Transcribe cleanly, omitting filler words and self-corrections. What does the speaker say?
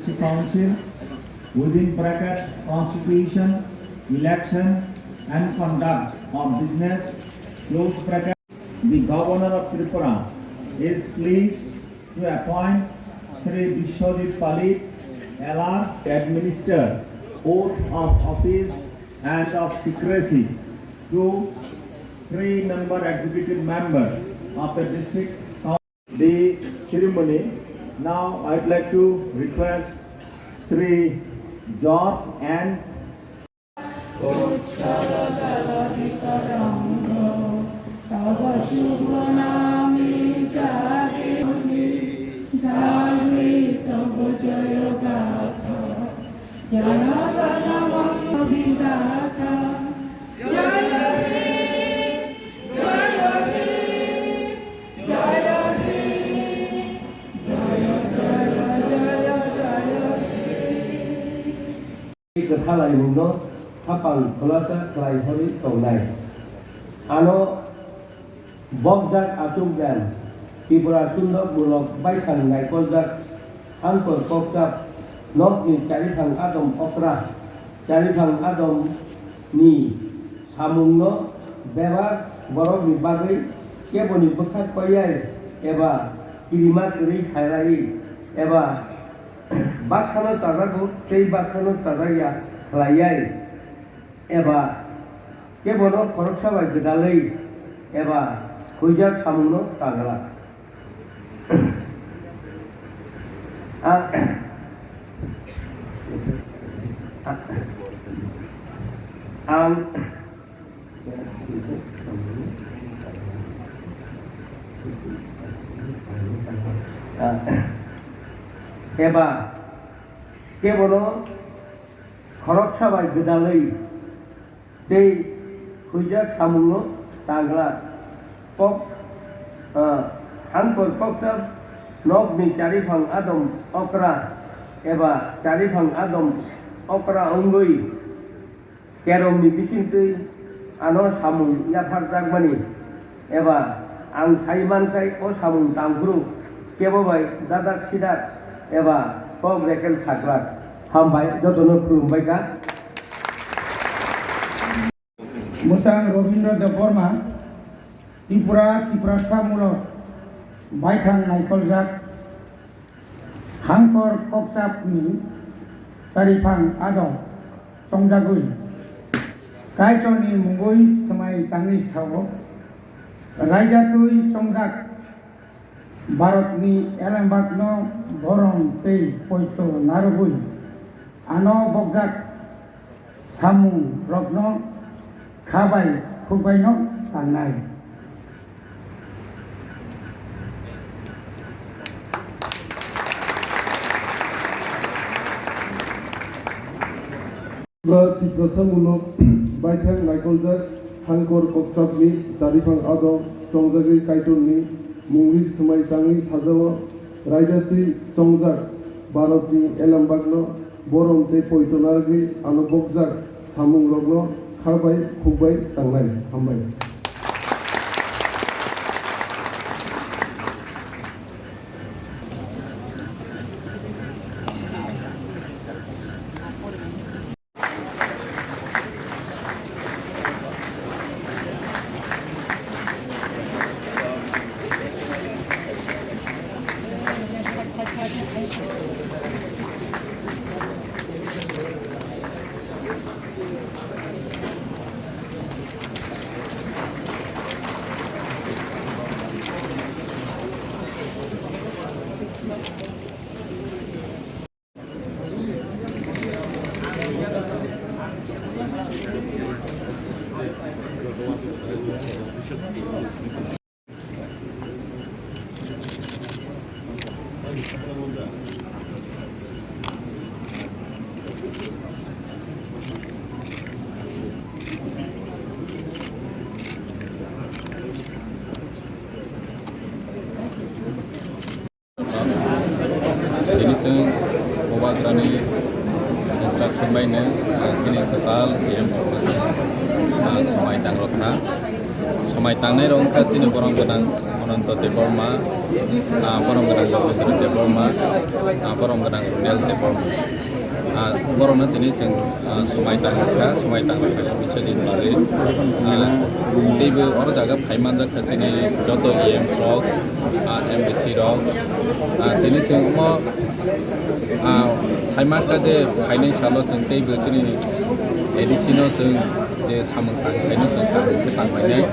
District Council within bracket Constitution, election and conduct of business, close bracket. The Governor of Tripura is pleased to appoint Sri Vishwadip Palit LR to administer oath of office and of secrecy to 3-member executive members of the district council. The ceremony. Now I'd like to request Sri George and Kwtal muno Haphang Khoroktham klai hori tongnai ano bokjak achunggan Tipra sundok bulok baikhan naikoljak angkor kokjak nok ni Haphang adom okra Haphang adom ni samungno bebar borok ni bagri keboni bekhat koyai eba kirimat ri khailai eba baksano tagago tei baksano tagaya khalayai eba kebono Khoroktham gedalei eba hujak samungno tagala eba kebono Khoroktham gedalei tei hujak samungno tagala kok angkor kokjak nok ni Haphang adom okra eba Haphang adom okra ongoi kerom ni bisingtui ano samung yafarjak mani eba ang saimankai o samung tangfru kebobai dadak sidak eba kok rekel sakrak hambai jotono khulumbai ka Musang Robindra Deborma Tipra Samulo Baikhan Naikoljak Hangkor Koksap ni Sarifang Adom Songjagui Kaitoni Mungoi Swmai Tangi Sawo Raijatui Songjak Barot ni Elembakno Borong Tei Poito Narugui Ano Bokjak Samung Rokno Khabai Khugbaino Tangnai Tipra samulok baikhan naikoljak hangkor kokjapni Haphang adom chongjagui kaitonni mungri Swmai tangi sajao raijati chongjak Bharotni elambagno borong tei poito nargui ano bokjak samung rokno khabai khugbai tangnai hambai. Wagrani instruction by ne sini Kwtal Swmai Tangkha Swmai Tangnai rong ka sini borong benang Ononto Tiporma, Poronggerang Yogyakarta Tiporma, Poronggerang Rudel Tiporma. Borona tini jeng Swmai Tangkha bisa dibalik. Tiba orang jaga payman jaga sini joto EM rock, MBC rock. Tini jeng mau payman kaje financial jeng tiba sini edisino jeng je sameng tangkai jeng tangkai